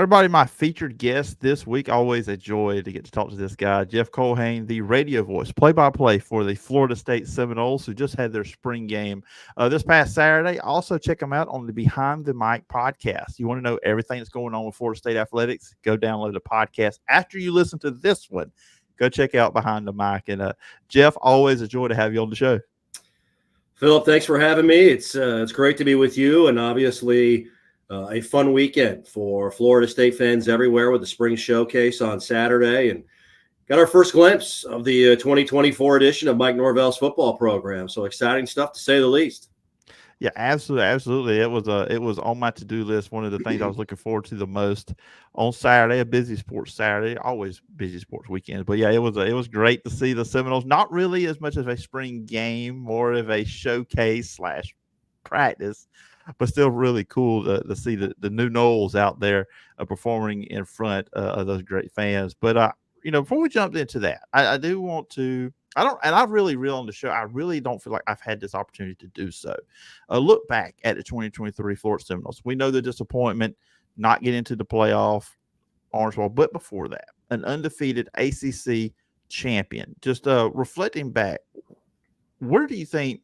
Everybody, my featured guest this week, always a joy to get to talk to this guy, Jeff Culhane, the radio voice, play-by-play for the Florida State Seminoles, who just had their spring game this past Saturday. Also, check them out on the Behind the Mic podcast. You want to know everything that's going on with Florida State athletics? Go download the podcast. After you listen to this one, go check out Behind the Mic. And Jeff, always a joy to have you on the show. Phillip, thanks for having me. It's great to be with you, and obviously a fun weekend for Florida State fans everywhere with the spring showcase on Saturday, and got our first glimpse of the 2024 edition of Mike Norvell's football program. So exciting stuff, to say the least. Yeah, absolutely. It was on my to-do list. One of the things I was looking forward to the most on Saturday, a busy sports Saturday, always busy sports weekends. But yeah, it was great to see the Seminoles. Not really as much of a spring game, more of a showcase / practice, but still really cool to see the new Noles out there performing in front of those great fans. But before we jump into that, I do want to. I've really on the show. I really don't feel like I've had this opportunity to do so. Look back at the 2023 Florida Seminoles. We know the disappointment, not getting into the playoff, Orange Bowl, but before that, an undefeated ACC champion. Just reflecting back, where do you think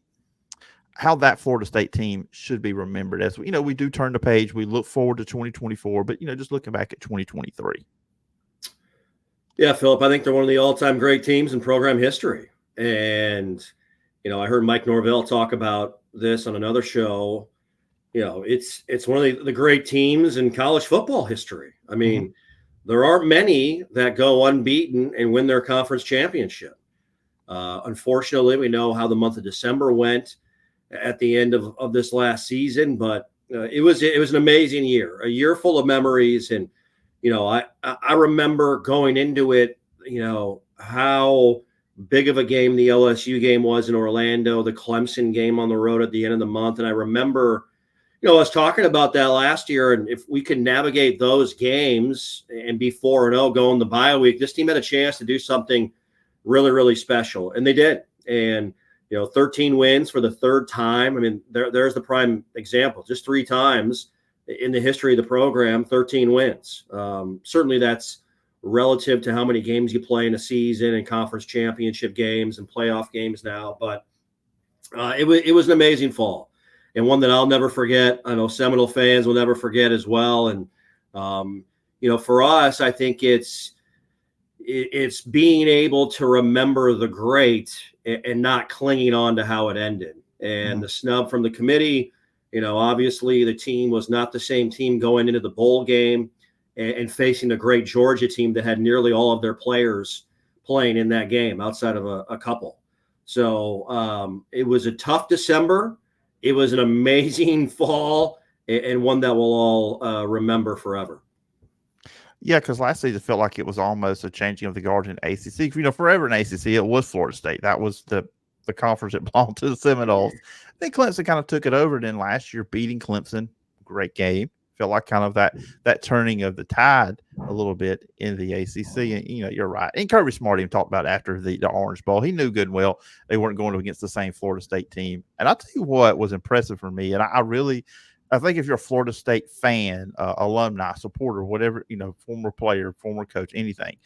how that Florida State team should be remembered? As we do turn the page, we look forward to 2024, but just looking back at 2023. Yeah, Phillip, I think they're one of the all-time great teams in program history. And, I heard Mike Norvell talk about this on another show. It's one of the great teams in college football history. I mean, there aren't many that go unbeaten and win their conference championship. Unfortunately, we know how the month of December went at the end of this last season, but it was an amazing year, a year full of memories. And I remember going into it, how big of a game the LSU game was in Orlando, the Clemson game on the road at the end of the month. And I remember, I was talking about that last year, and if we could navigate those games and be 4-0 going the bye week, this team had a chance to do something really, really special. And they did. And, 13 wins for the third time. I mean, there's the prime example, just 3 times in the history of the program, 13 wins. Certainly that's relative to how many games you play in a season and conference championship games and playoff games now. But it was an amazing fall, and one that I'll never forget. I know Seminole fans will never forget as well. And, for us, I think it's being able to remember the great and not clinging on to how it ended. And the snub from the committee, obviously the team was not the same team going into the bowl game and facing a great Georgia team that had nearly all of their players playing in that game outside of a couple. So it was a tough December. It was an amazing fall, and one that we'll all remember forever. Yeah, because last season felt like it was almost a changing of the guard in ACC. Forever in ACC, it was Florida State. That was the conference that belonged to the Seminoles. I think Clemson kind of took it over. Then last year, beating Clemson, great game. Felt like kind of that turning of the tide a little bit in the ACC. And, you're right. And Kirby Smart even talked about after the Orange Bowl. He knew good and well they weren't going up against the same Florida State team. And I'll tell you what was impressive for me. And I think if you're a Florida State fan, alumni, supporter, whatever, former player, former coach, anything,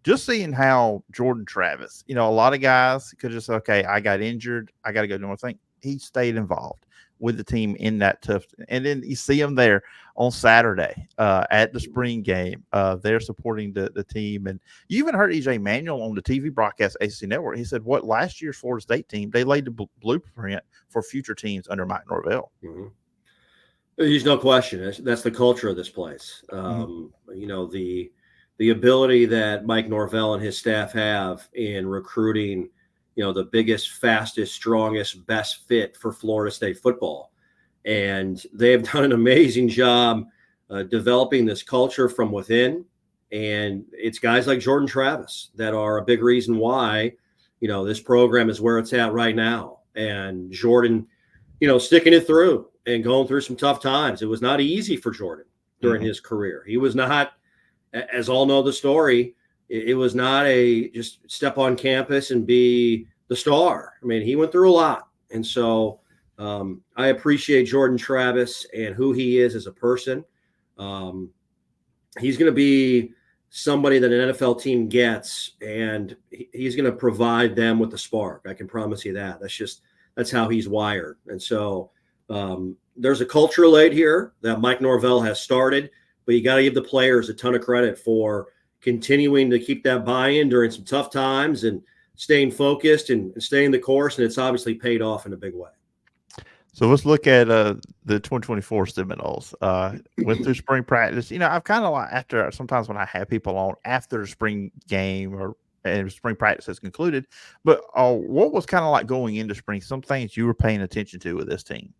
just seeing how Jordan Travis, a lot of guys could just say, okay, I got injured, I got to go do my thing. He stayed involved with the team in that tough. And then you see him there on Saturday at the spring game. They're supporting the team. And you even heard EJ Manuel on the TV broadcast, ACC Network. He said, what last year's Florida State team, they laid the blueprint for future teams under Mike Norvell. Mm-hmm. There's no question. That's the culture of this place. The ability that Mike Norvell and his staff have in recruiting, the biggest, fastest, strongest, best fit for Florida State football. And they have done an amazing job developing this culture from within. And it's guys like Jordan Travis that are a big reason why, this program is where it's at right now. And Jordan, sticking it through and going through some tough times. It was not easy for Jordan during his career. He was not, as all know the story, it was not a just step on campus and be the star. I mean, he went through a lot. And so I appreciate Jordan Travis and who he is as a person. he's going to be somebody that an NFL team gets, and he's going to provide them with the spark. I can promise you that. That's how he's wired. And so there's a cultural aid here that Mike Norvell has started, but you got to give the players a ton of credit for continuing to keep that buy-in during some tough times and staying focused and staying the course. And it's obviously paid off in a big way. So let's look at the 2024 Seminoles. Went through spring practice. I've kind of like sometimes when I have people on after the spring game and spring practice has concluded, but what was kind of like going into spring? Some things you were paying attention to with this team?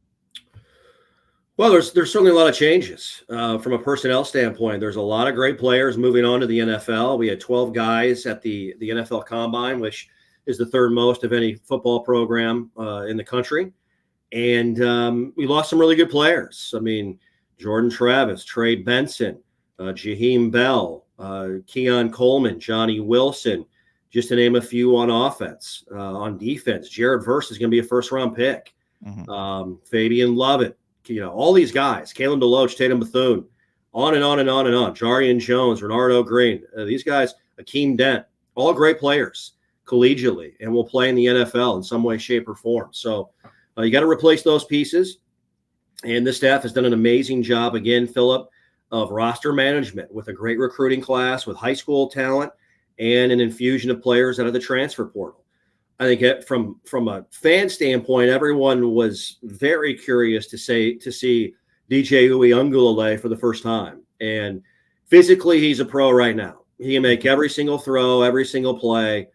Well, there's certainly a lot of changes from a personnel standpoint. There's a lot of great players moving on to the NFL. We had 12 guys at the NFL Combine, which is the third most of any football program in the country. And we lost some really good players. I mean, Jordan Travis, Trey Benson, Jaheim Bell, Keon Coleman, Johnny Wilson, just to name a few on offense. On defense, Jared Verse is going to be a first-round pick. Mm-hmm. Fabian Lovett, all these guys, Kalen DeLoach, Tatum Bethune, on and on and on and on. Jarian Jones, Renardo Green, these guys, Akeem Dent, all great players collegiately and will play in the NFL in some way, shape, or form. So you got to replace those pieces. And this staff has done an amazing job, again, Phillip, of roster management with a great recruiting class, with high school talent, and an infusion of players out of the transfer portal. I think from a fan standpoint, everyone was very curious to see DJ Uiagalelei for the first time. And physically, he's a pro right now. He can make every single throw, every single play.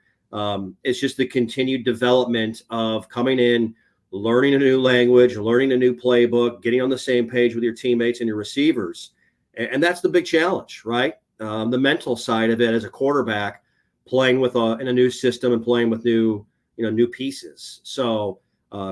It's just the continued development of coming in, learning a new language, learning a new playbook, getting on the same page with your teammates and your receivers. And that's the big challenge, right? The mental side of it as a quarterback, playing with in a new system and playing with new pieces. So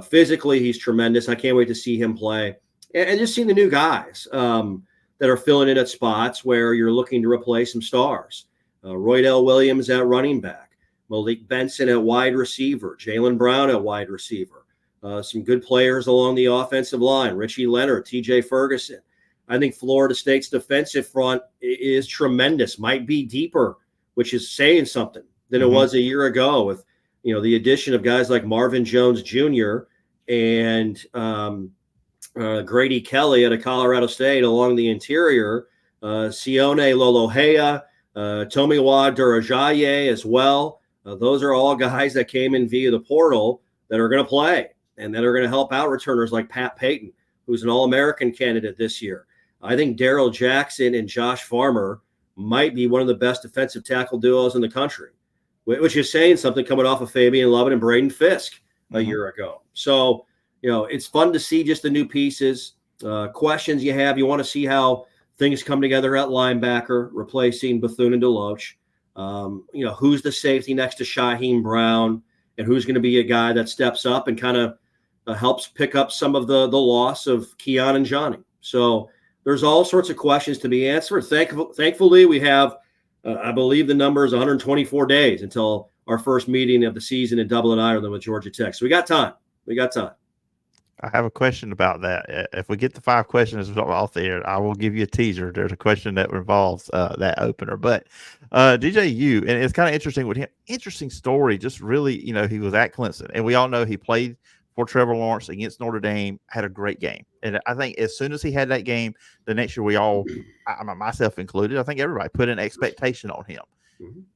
physically, he's tremendous. I can't wait to see him play. And just seeing the new guys that are filling in at spots where you're looking to replace some stars. Roydell Williams at running back, Malik Benson at wide receiver, Jalen Brown at wide receiver. Some good players along the offensive line, Richie Leonard, TJ Ferguson. I think Florida State's defensive front is tremendous, might be deeper, which is saying something than it was a year ago with, the addition of guys like Marvin Jones Jr. and Grady Kelly out of Colorado State along the interior, Sione Lolohea, Tomiwa Durajaye as well. Those are all guys that came in via the portal that are going to play and that are going to help out returners like Pat Payton, who's an All-American candidate this year. I think Darrell Jackson and Josh Farmer might be one of the best defensive tackle duos in the country, which is saying something coming off of Fabian Lovett and Braden Fisk a year ago. So, it's fun to see just the new pieces, questions you have. You want to see how things come together at linebacker, replacing Bethune and DeLoach. Who's the safety next to Shaheem Brown, and who's going to be a guy that steps up and kind of helps pick up some of the loss of Keon and Johnny. So there's all sorts of questions to be answered. Thankfully, we have, I believe the number is 124 days until our first meeting of the season in Dublin, Ireland with Georgia Tech. So we got time. I have a question about that. If we get the 5 questions off the air, I will give you a teaser. There's a question that involves that opener. But DJ U, and it's kind of interesting with him. Interesting story. Just really, he was at Clemson, and we all know he played for Trevor Lawrence against Notre Dame, had a great game. And I think as soon as he had that game, the next year we all, myself included, I think everybody put an expectation on him.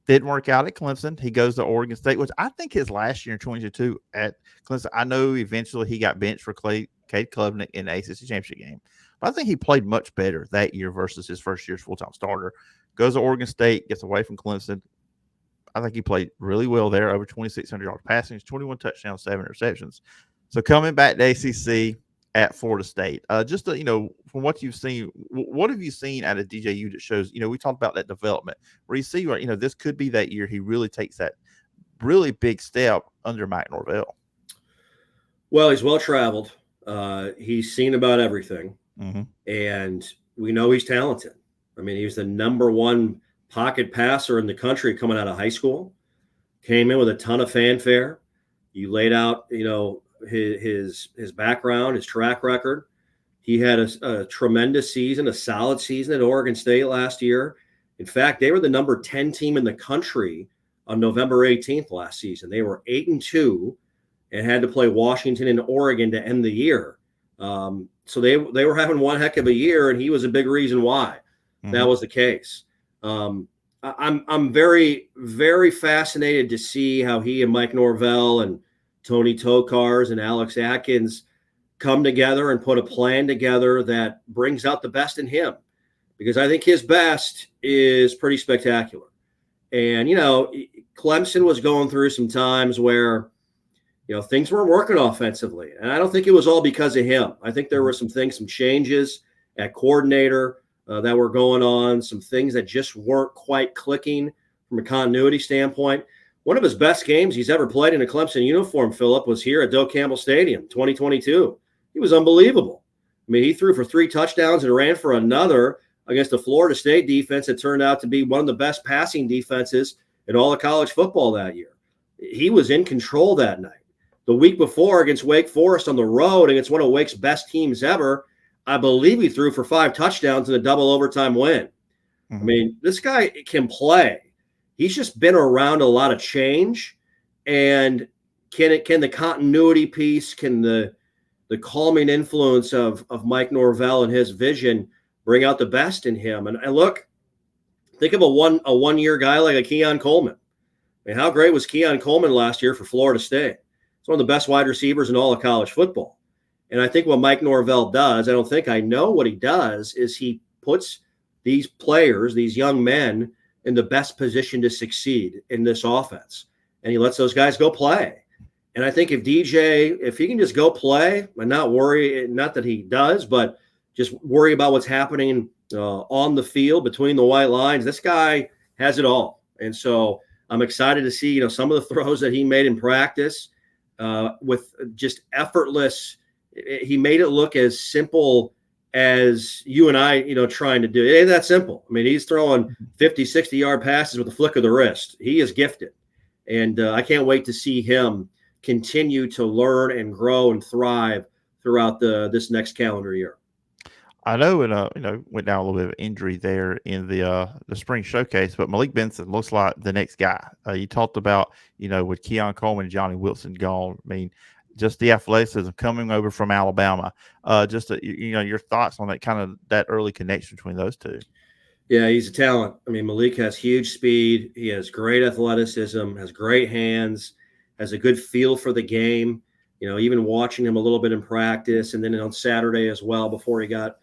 Didn't work out at Clemson. He goes to Oregon State, which I think his last year in 2022 at Clemson. I know eventually he got benched for Cade Klubnik in the ACC championship game, but I think he played much better that year versus his first year's full-time starter. Goes to Oregon State, gets away from Clemson. I think he played really well there, over 2,600 yards passing, 21 touchdowns, 7 interceptions. So coming back to ACC at Florida State, from what you've seen, what have you seen out of DJU that shows, we talked about that development where you see, this could be that year he really takes that really big step under Mike Norvell. Well, he's well-traveled. He's seen about everything. And we know he's talented. I mean, he was the number 1 pocket passer in the country coming out of high school, came in with a ton of fanfare. You laid out, his background, his track record. He had a tremendous season, a solid season at Oregon State last year. In fact, they were the number 10 team in the country on November 18th last season. They were 8-2 and had to play Washington and Oregon to end the year. So they were having one heck of a year, and he was a big reason why that was the case. I'm very, very fascinated to see how he and Mike Norvell and Tony Tokars and Alex Atkins come together and put a plan together that brings out the best in him, because I think his best is pretty spectacular. And, Clemson was going through some times where, things weren't working offensively. And I don't think it was all because of him. I think there were some changes at coordinator that were going on, some things that just weren't quite clicking from a continuity standpoint. One of his best games he's ever played in a Clemson uniform, Phillip, was here at Doak Campbell Stadium, 2022. He was unbelievable. I mean, he threw for 3 touchdowns and ran for another against a Florida State defense that turned out to be one of the best passing defenses in all of college football that year. He was in control that night. The week before against Wake Forest on the road against one of Wake's best teams ever, I believe he threw for 5 touchdowns in a double overtime win. I mean, this guy can play. He's just been around a lot of change. And can the continuity piece, can the calming influence of Mike Norvell and his vision bring out the best in him? And look, think of a one-year guy like a Keon Coleman. I mean, how great was Keon Coleman last year for Florida State? He's one of the best wide receivers in all of college football. And I think what Mike Norvell does, I know what he does, is he puts these players, these young men, in the best position to succeed in this offense. And he lets those guys go play. And I think if he can just go play and not worry, not that he does, but just worry about what's happening on the field between the white lines, this guy has it all. And so I'm excited to see, some of the throws that he made in practice with just effortless. He made it look as simple as you and I, trying to do. It ain't that simple. I mean, he's throwing 50, 60-yard passes with a flick of the wrist. He is gifted. And I can't wait to see him continue to learn and grow and thrive throughout this next calendar year. I know it, went down a little bit of injury there in the spring showcase, but Malik Benson looks like the next guy. You talked about, with Keon Coleman and Johnny Wilson gone. I mean, just the athleticism coming over from Alabama. Your thoughts on that kind of that early connection between those two. Yeah, he's a talent. I mean, Malik has huge speed. He has great athleticism, has great hands, has a good feel for the game. Even watching him a little bit in practice and then on Saturday as well before he got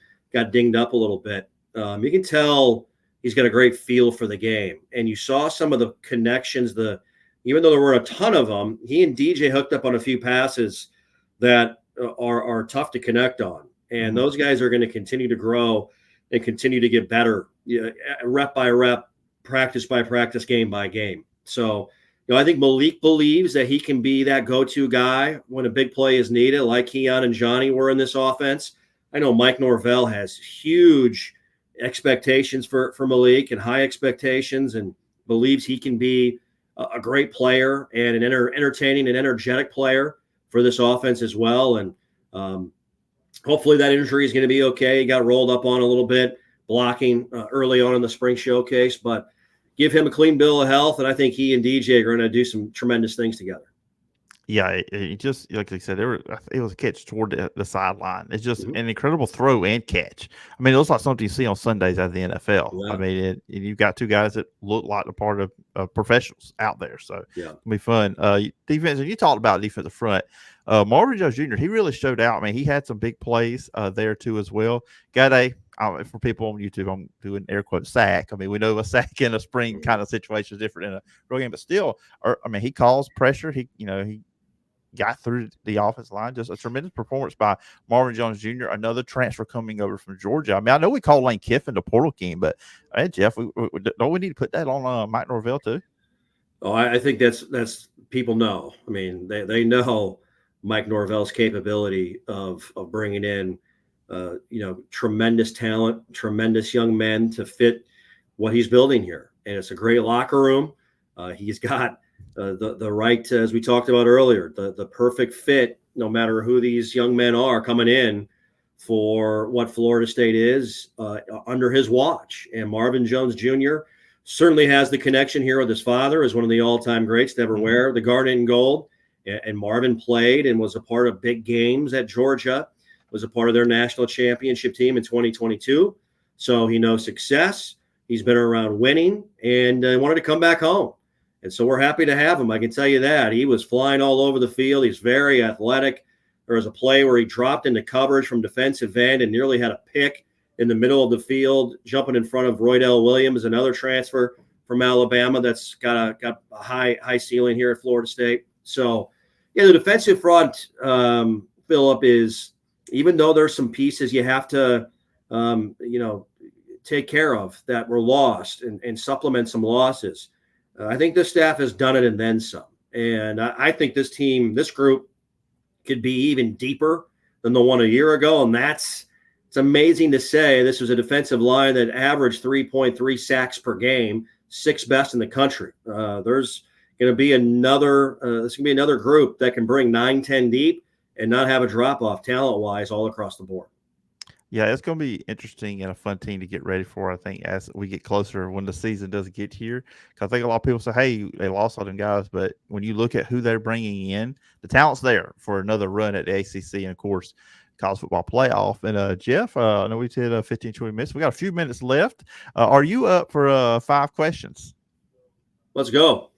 dinged up a little bit. You can tell he's got a great feel for the game. And you saw some of the connections, even though there were a ton of them, he and DJ hooked up on a few passes that are tough to connect on. And those guys are going to continue to grow and continue to get better, rep by rep, practice by practice, game by game. So, I think Malik believes that he can be that go-to guy when a big play is needed, like Keon and Johnny were in this offense. I know Mike Norvell has huge expectations for Malik and high expectations, and believes he can be a great player and an entertaining and energetic player for this offense as well. And hopefully that injury is going to be okay. He got rolled up on a little bit blocking early on in the spring showcase, but give him a clean bill of health, and I think he and DJ are going to do some tremendous things together. Yeah, it just, like I said, it was a catch toward the sideline. It's just an incredible throw and catch. I mean, it looks like something you see on Sundays at the NFL. Yeah. I mean, you've got two guys that look like a part of professionals out there. So it'll be fun. Defense, and you talked about defensive front. Marvin Jones Jr., he really showed out. I mean, he had some big plays there too as well. Got for people on YouTube, I'm doing air quotes sack. I mean, we know a sack in a spring kind of situation is different in a real game, but still, he caused pressure. He got through the offensive line. Just a tremendous performance by Marvin Jones Jr., another transfer coming over from Georgia. I mean, I know we call Lane Kiffin the portal king, but hey, Jeff, don't we need to put that on Mike Norvell too? Oh, I think that's people know. I mean, they know Mike Norvell's capability of bringing in tremendous talent, tremendous young men to fit what he's building here. And it's a great locker room. He's got the right, as we talked about earlier, the perfect fit, no matter who these young men are coming in for what Florida State is under his watch. And Marvin Jones Jr. certainly has the connection here with his father as one of the all-time greats to ever wear the garnet and gold. And Marvin played and was a part of big games at Georgia, was a part of their national championship team in 2022. So he knows success. He's been around winning and wanted to come back home. And so we're happy to have him. I can tell you that. He was flying all over the field. He's very athletic. There was a play where he dropped into coverage from defensive end and nearly had a pick in the middle of the field, jumping in front of Roydell Williams, another transfer from Alabama that's got a high ceiling here at Florida State. So, yeah, the defensive front, Phillip, is, even though there's some pieces you have to, take care of that were lost and supplement some losses. I think this staff has done it and then some. And I think this group could be even deeper than the one a year ago. And it's amazing to say this was a defensive line that averaged 3.3 sacks per game, 6th best in the country. There's going to be another group that can bring 9-10 deep and not have a drop-off talent-wise all across the board. Yeah, it's going to be interesting and a fun team to get ready for, I think, as we get closer when the season does get here. Because I think a lot of people say, hey, they lost all them guys. But when you look at who they're bringing in, the talent's there for another run at the ACC and, of course, college football playoff. And, Jeff, I know we did 15, 20 minutes. We got a few minutes left. Are you up for 5 questions? Let's go.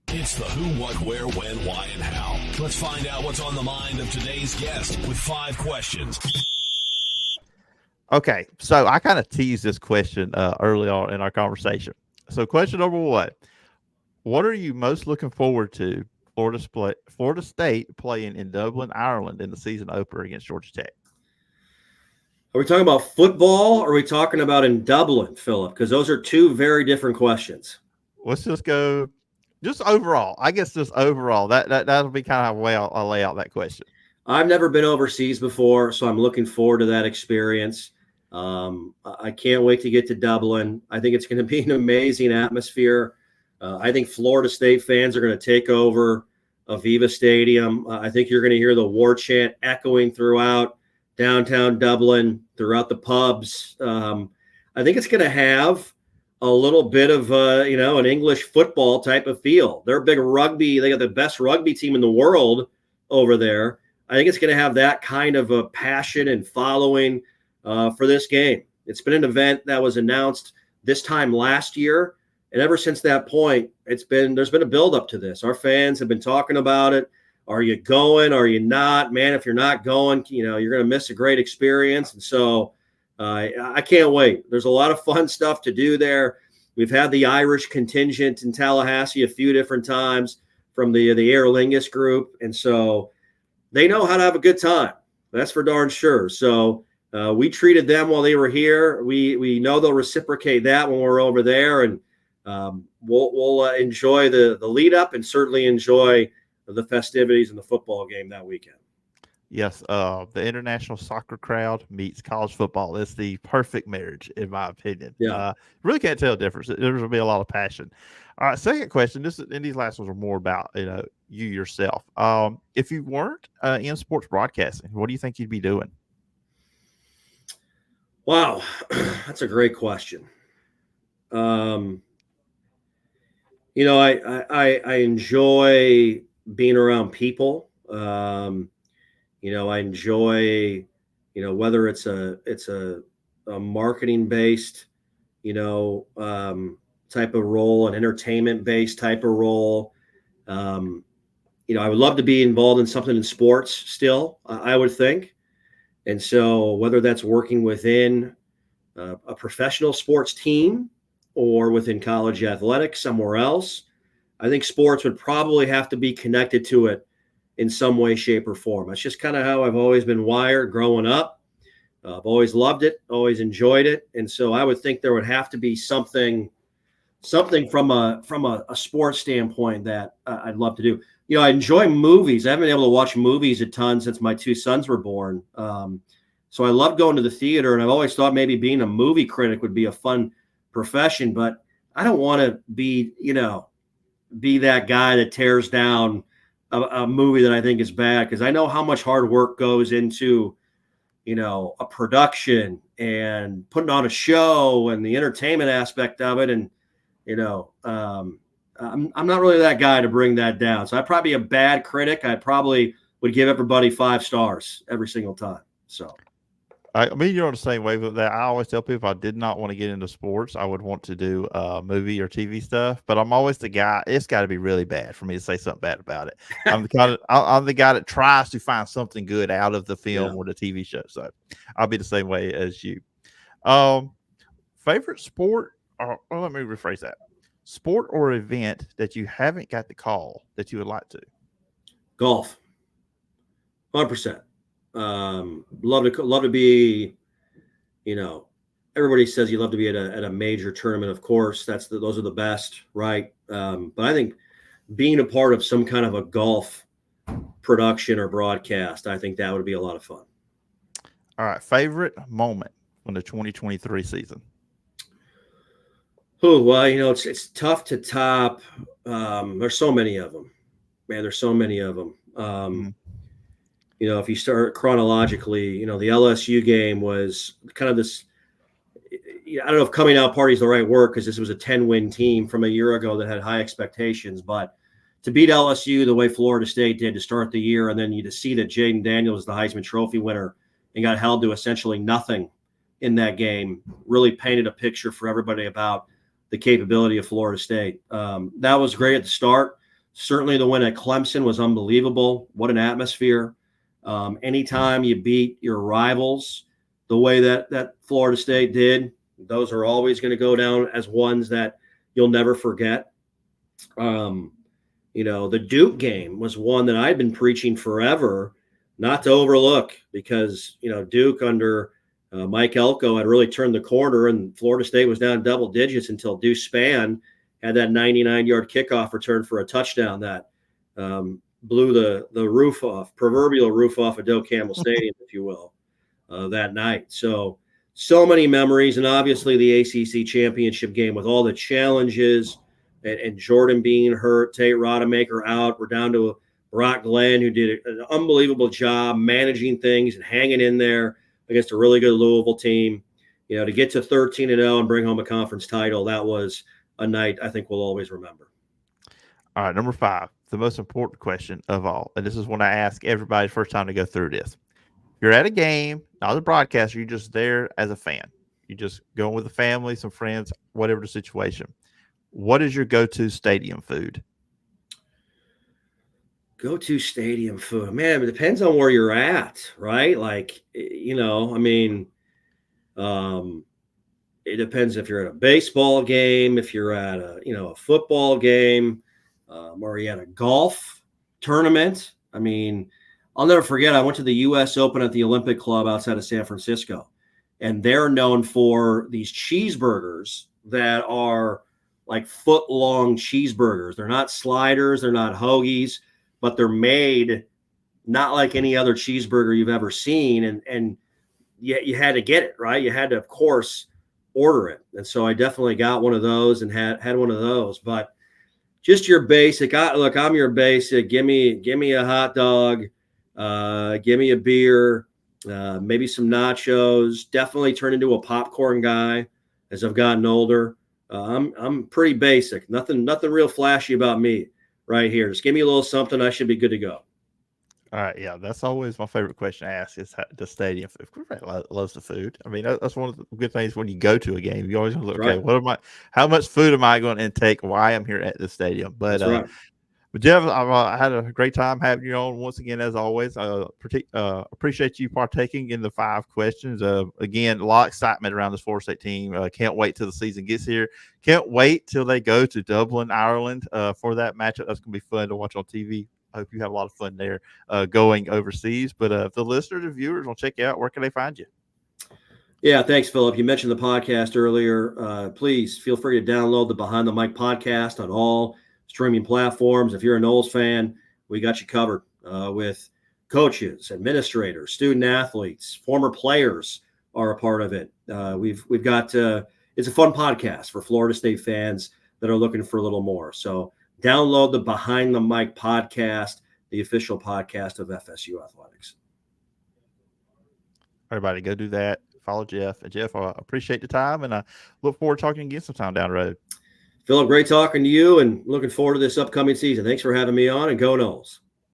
It's the who, what, where, when, why, and how. Let's find out what's on the mind of today's guest with 5 questions. Okay, so I kind of teased this question early on in our conversation. So question number 1, what are you most looking forward to Florida State playing in Dublin, Ireland in the season opener against Georgia Tech? Are we talking about football or are we talking about in Dublin, Phillip? Because those are 2 very different questions. Let's just go just overall. I guess just overall. That'll be kind of the way I'll lay out that question. I've never been overseas before, so I'm looking forward to that experience. I can't wait to get to Dublin. I think it's going to be an amazing atmosphere. I think Florida State fans are going to take over Aviva Stadium. I think you're going to hear the war chant echoing throughout downtown Dublin, throughout the pubs. I think it's going to have a little bit of an English football type of feel. They're a big rugby. They got the best rugby team in the world over there. I think it's going to have that kind of a passion and following for this game. It's been an event that was announced this time last year, and ever since that point, there's been a build-up to this. Our fans have been talking about it. Are you going? Are you not? Man, if you're not going, you're going to miss a great experience. And so I can't wait. There's a lot of fun stuff to do there. We've had the Irish contingent in Tallahassee a few different times from the Aer Lingus group, and so they know how to have a good time. That's for darn sure. So we treated them while they were here. We know they'll reciprocate that when we're over there, and we'll enjoy the lead up and certainly enjoy the festivities and the football game that weekend. Yes, the international soccer crowd meets college football. It's the perfect marriage, in my opinion. Yeah. Really can't tell the difference. There's going to be a lot of passion. All right, second question. These last ones are more about you yourself. If you weren't in sports broadcasting, what do you think you'd be doing? Wow, that's a great question. I enjoy being around people. I enjoy, whether it's a marketing based, type of role, an entertainment based type of role. I would love to be involved in something in sports still, I would think. And so whether that's working within a professional sports team or within college athletics somewhere else, I think sports would probably have to be connected to it in some way, shape, or form. That's just kind of how I've always been wired growing up. I've always loved it, always enjoyed it. And so I would think there would have to be something from a sports standpoint that I'd love to do. I enjoy movies. I haven't been able to watch movies a ton since my 2 sons were born. So I love going to the theater, and I've always thought maybe being a movie critic would be a fun profession, but I don't want to be that guy that tears down a movie that I think is bad, because I know how much hard work goes into, a production and putting on a show and the entertainment aspect of it. And, I'm not really that guy to bring that down. So I'd probably be a bad critic. I probably would give everybody 5 stars every single time. So. I mean, you're on the same wave with that. I always tell people if I did not want to get into sports, I would want to do movie or TV stuff. But I'm always the guy. It's got to be really bad for me to say something bad about it. I'm the guy that tries to find something good out of the film or the TV show. So I'll be the same way as you. Favorite sport? Or let me rephrase that. Sport or event that you haven't got the call that you would like to? Golf. 100%. Love to be, everybody says you love to be at a major tournament. Of course, those are the best, right? But I think being a part of some kind of a golf production or broadcast, I think that would be a lot of fun. All right. Favorite moment from the 2023 season? Oh, well, it's tough to top. There's so many of them, man. There's so many of them. If you start chronologically, the LSU game was kind of this, I don't know if coming out party is the right word, because this was a 10-win team from a year ago that had high expectations. But to beat LSU the way Florida State did to start the year, and then you to see that Jaden Daniels is the Heisman Trophy winner and got held to essentially nothing in that game, really painted a picture for everybody about the capability of Florida State. That was great at the start. Certainly the win at Clemson was unbelievable. What an atmosphere. Anytime you beat your rivals the way that Florida State did, those are always going to go down as ones that you'll never forget. The Duke game was one that I've been preaching forever not to overlook, because, Duke under Mike Elko had really turned the corner, and Florida State was down double digits until Deuce Spann had that 99-yard kickoff return for a touchdown that blew the roof off, proverbial roof off of Doak Campbell Stadium, if you will, that night. So many memories, and obviously the ACC championship game with all the challenges and Jordan being hurt, Tate Rodemaker out. We're down to Brock Glenn, who did an unbelievable job managing things and hanging in there against a really good Louisville team. To get to 13-0 and bring home a conference title, that was a night I think we'll always remember. All right, number 5, the most important question of all, and this is when I ask everybody first time to go through this. You're at a game, not a broadcaster, you're just there as a fan. You just going with the family, some friends, whatever the situation. What is your go-to stadium food? Go-to stadium food, man, it depends on where you're at, right? Like, it depends if you're at a baseball game, if you're at a football game, or you're at a golf tournament. I mean, I'll never forget, I went to the U.S. Open at the Olympic Club outside of San Francisco, and they're known for these cheeseburgers that are like foot-long cheeseburgers. They're not sliders, they're not hoagies, but they're made not like any other cheeseburger you've ever seen. And yet you had to get it, right? You had to, of course, order it. And so I definitely got one of those and had one of those. But just your basic, I'm your basic. Give me a hot dog, give me a beer, maybe some nachos. Definitely turn into a popcorn guy as I've gotten older. I'm pretty basic. Nothing real flashy about me right here. Just give me a little something. I should be good to go. All right, yeah, that's always my favorite question to ask is the stadium. Everybody loves the food. I mean, that's one of the good things when you go to a game. You always look, okay, right. How much food am I going to intake while I'm here at the stadium? But right. But Jeff, I had a great time having you on once again, as always. Appreciate you partaking in the 5 questions. Again, a lot of excitement around this Florida State team. Can't wait till the season gets here. Can't wait till they go to Dublin, Ireland for that matchup. That's going to be fun to watch on TV. I hope you have a lot of fun there going overseas. But if the listeners and viewers will check you out, where can they find you? Yeah, thanks, Phillip. You mentioned the podcast earlier. Please feel free to download the Behind the Mic podcast on all streaming platforms. If you're a Noles fan, we got you covered with coaches, administrators, student athletes, former players are a part of it. We've got it's a fun podcast for Florida State fans that are looking for a little more. So download the Behind the Mic podcast, the official podcast of FSU Athletics. Everybody go do that. Follow Jeff. And Jeff, I appreciate the time, and I look forward to talking again sometime down the road. Phillip, great talking to you, and looking forward to this upcoming season. Thanks for having me on, and go Noles.